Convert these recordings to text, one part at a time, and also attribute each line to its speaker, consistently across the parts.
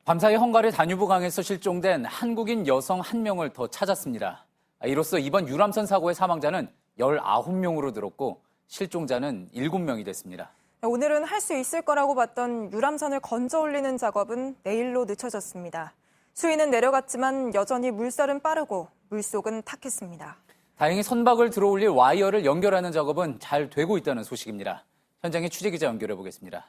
Speaker 1: 밤사이 헝가리 다뉴브 강에서 실종된 한국인 여성 1명을 더 찾았습니다. 이로써 이번 유람선 사고의 사망자는 19명으로 늘었고 실종자는 7명이 됐습니다.
Speaker 2: 오늘은 할 수 있을 거라고 봤던 유람선을 건져 올리는 작업은 내일로 늦춰졌습니다. 수위는 내려갔지만 여전히 물살은 빠르고 물속은 탁했습니다.
Speaker 1: 다행히 선박을 들어올릴 와이어를 연결하는 작업은 잘 되고 있다는 소식입니다. 현장에 취재기자 연결해 보겠습니다.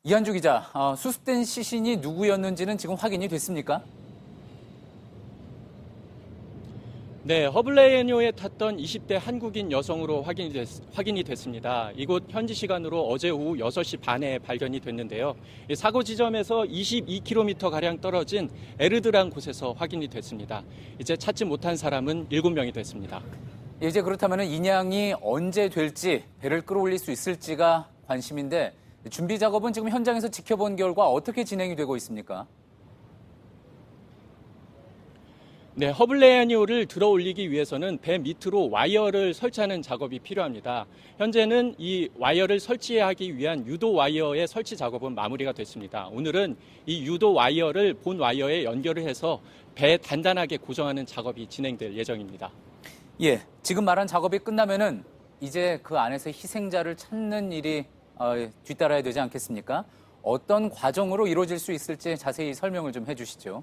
Speaker 1: 이한주 기자, 수습된 시신이 누구였는지는 지금 확인이 됐습니까?
Speaker 3: 네, 허블레이니호에 탔던 20대 한국인 여성으로 확인이 됐습니다. 이곳 현지 시간으로 어제 오후 6시 반에 발견이 됐는데요. 사고 지점에서 22km가량 떨어진 에르드란 곳에서 확인이 됐습니다. 이제 찾지 못한 사람은 7명이 됐습니다.
Speaker 1: 이제 그렇다면 인양이 언제 될지, 배를 끌어올릴 수 있을지가 관심인데 준비 작업은 지금 현장에서 지켜본 결과 어떻게 진행이 되고 있습니까?
Speaker 3: 네, 허블레이니호를 들어 올리기 위해서는 배 밑으로 와이어를 설치하는 작업이 필요합니다. 현재는 이 와이어를 설치하기 위한 유도 와이어의 설치 작업은 마무리가 됐습니다. 오늘은 이 유도 와이어를 본 와이어에 연결을 해서 배 단단하게 고정하는 작업이 진행될 예정입니다.
Speaker 1: 예, 지금 말한 작업이 끝나면은 이제 그 안에서 희생자를 찾는 일이 뒤따라야 되지 않겠습니까? 어떤 과정으로 이루어질 수 있을지 자세히 설명을 좀 해주시죠.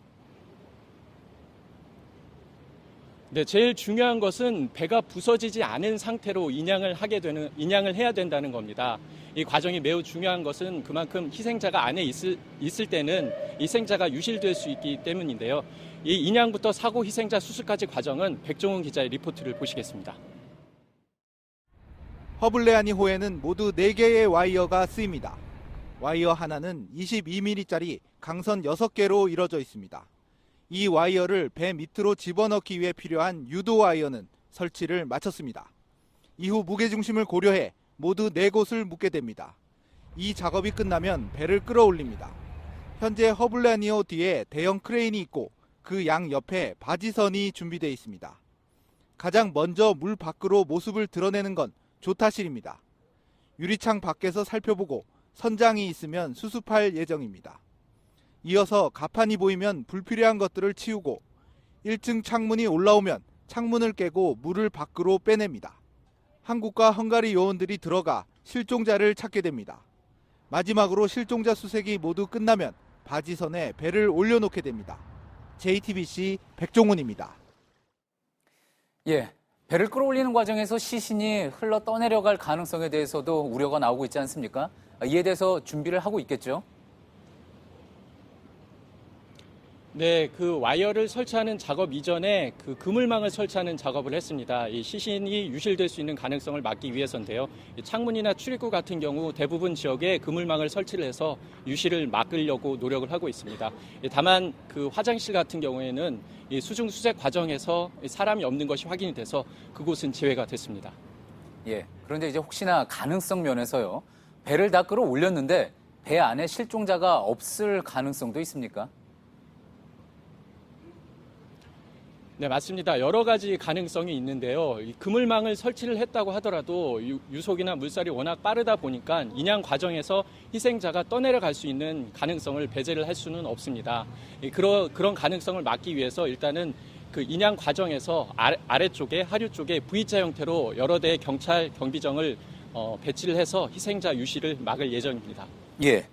Speaker 3: 네, 제일 중요한 것은 배가 부서지지 않은 상태로 인양을 해야 된다는 겁니다. 이 과정이 매우 중요한 것은 그만큼 희생자가 안에 있을 때는 희생자가 유실될 수 있기 때문인데요. 이 인양부터 사고 희생자 수술까지 과정은 백종훈 기자의 리포트를 보시겠습니다.
Speaker 4: 허블레이니호에는 모두 4개의 와이어가 쓰입니다. 와이어 하나는 22mm짜리 강선 6개로 이뤄져 있습니다. 이 와이어를 배 밑으로 집어넣기 위해 필요한 유도 와이어는 설치를 마쳤습니다. 이후 무게중심을 고려해 모두 4곳을 묶게 됩니다. 이 작업이 끝나면 배를 끌어올립니다. 현재 허블레이니호 뒤에 대형 크레인이 있고 그 양 옆에 바지선이 준비되어 있습니다. 가장 먼저 물 밖으로 모습을 드러내는 건 조타실입니다. 유리창 밖에서 살펴보고 선장이 있으면 수습할 예정입니다. 이어서 가판이 보이면 불필요한 것들을 치우고 1층 창문이 올라오면 창문을 깨고 물을 밖으로 빼냅니다. 한국과 헝가리 요원들이 들어가 실종자를 찾게 됩니다. 마지막으로 실종자 수색이 모두 끝나면 바지선에 배를 올려놓게 됩니다. JTBC 백종훈입니다.
Speaker 1: 예, 배를 끌어올리는 과정에서 시신이 흘러 떠내려갈 가능성에 대해서도 우려가 나오고 있지 않습니까? 이에 대해서 준비를 하고 있겠죠?
Speaker 3: 네, 그 와이어를 설치하는 작업 이전에 그 그물망을 설치하는 작업을 했습니다. 이 시신이 유실될 수 있는 가능성을 막기 위해서인데요. 창문이나 출입구 같은 경우 대부분 지역에 그물망을 설치를 해서 유실을 막으려고 노력을 하고 있습니다. 다만 그 화장실 같은 경우에는 이 수중 수색 과정에서 사람이 없는 것이 확인이 돼서 그곳은 제외가 됐습니다.
Speaker 1: 예, 그런데 이제 혹시나 가능성 면에서요. 배를 다 끌어올렸는데 배 안에 실종자가 없을 가능성도 있습니까?
Speaker 3: 네, 맞습니다. 여러 가지 가능성이 있는데요. 이 그물망을 설치를 했다고 하더라도 유속이나 물살이 워낙 빠르다 보니까 인양 과정에서 희생자가 떠내려갈 수 있는 가능성을 배제를 할 수는 없습니다. 그런 가능성을 막기 위해서 일단은 그 인양 과정에서 아래쪽에 하류 쪽에 V자 형태로 여러 대의 경찰 경비정을 배치를 해서 희생자 유실을 막을 예정입니다.
Speaker 1: 예.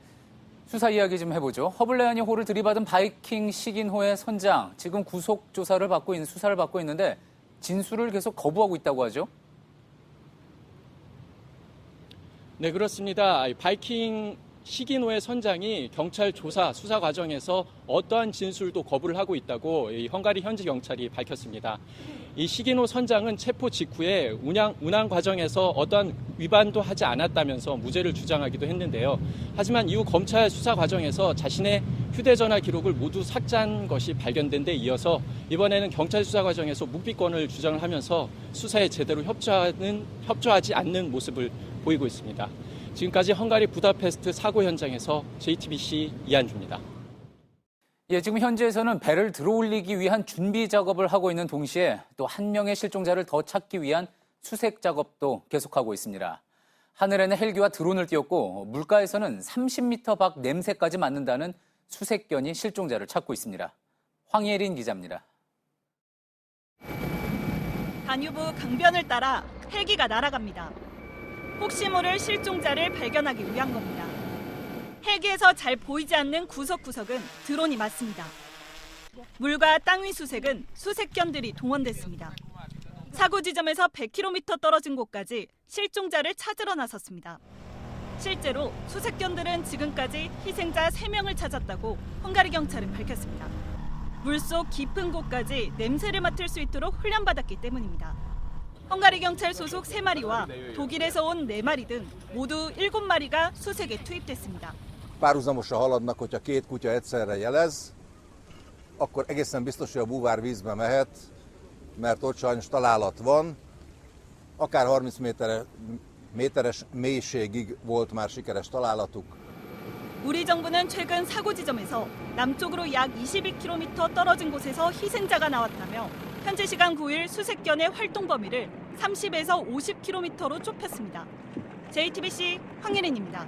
Speaker 1: 수사 이야기 좀 해보죠. 허블레이니호를 들이받은 바이킹 시긴호의 선장, 지금 구속 조사를 받고 있는, 수사를 받고 있는데 진술을 계속 거부하고 있다고 하죠?
Speaker 3: 네, 그렇습니다. 바이킹 시긴호의 선장이 경찰 조사, 수사 과정에서 어떠한 진술도 거부를 하고 있다고 이 헝가리 현지 경찰이 밝혔습니다. 이 시긴호 선장은 체포 직후에 운항 과정에서 어떠한 위반도 하지 않았다면서 무죄를 주장하기도 했는데요. 하지만 이후 검찰 수사 과정에서 자신의 휴대전화 기록을 모두 삭제한 것이 발견된 데 이어서 이번에는 경찰 수사 과정에서 묵비권을 주장을 하면서 수사에 제대로 협조하지 않는 모습을 보이고 있습니다. 지금까지 헝가리 부다페스트 사고 현장에서 JTBC 이한주입니다.
Speaker 1: 예, 지금 현지에서는 배를 들어올리기 위한 준비 작업을 하고 있는 동시에 또 1명의 실종자를 더 찾기 위한 수색 작업도 계속하고 있습니다. 하늘에는 헬기와 드론을 띄웠고 물가에서는 30m 밖 냄새까지 맡는다는 수색견이 실종자를 찾고 있습니다. 황예린 기자입니다.
Speaker 5: 다뉴브 강변을 따라 헬기가 날아갑니다. 혹시 모를 실종자를 발견하기 위한 겁니다. 헬기에서 잘 보이지 않는 구석구석은 드론이 맞습니다. 물과 땅 위 수색은 수색견들이 동원됐습니다. 사고 지점에서 100km 떨어진 곳까지 실종자를 찾으러 나섰습니다. 실제로 수색견들은 지금까지 희생자 3명을 찾았다고 헝가리 경찰은 밝혔습니다. 물속 깊은 곳까지 냄새를 맡을 수 있도록 훈련받았기 때문입니다. 헝가리 경찰 소속 3마리와 독일에서 온 4마리 등 모두 7마리가 수색에 투입됐습니다.
Speaker 6: Párhuzamosan haladnak, hogyha 2 kutya egyszerre jelez, akkor egészen biztos, hogy a búvár vízbe mehet, mert ott sajnos találat van. Akár 30 méteres mélységig volt már sikeres találatuk.
Speaker 5: 우리 정부는 최근 사고 지점에서 남쪽으로 약 22km 떨어진 곳에서 희생자가 나왔다며 현지 시간 9일 수색견의 활동 범위를 30에서 50km로 좁혔습니다. JTBC 황예린입니다.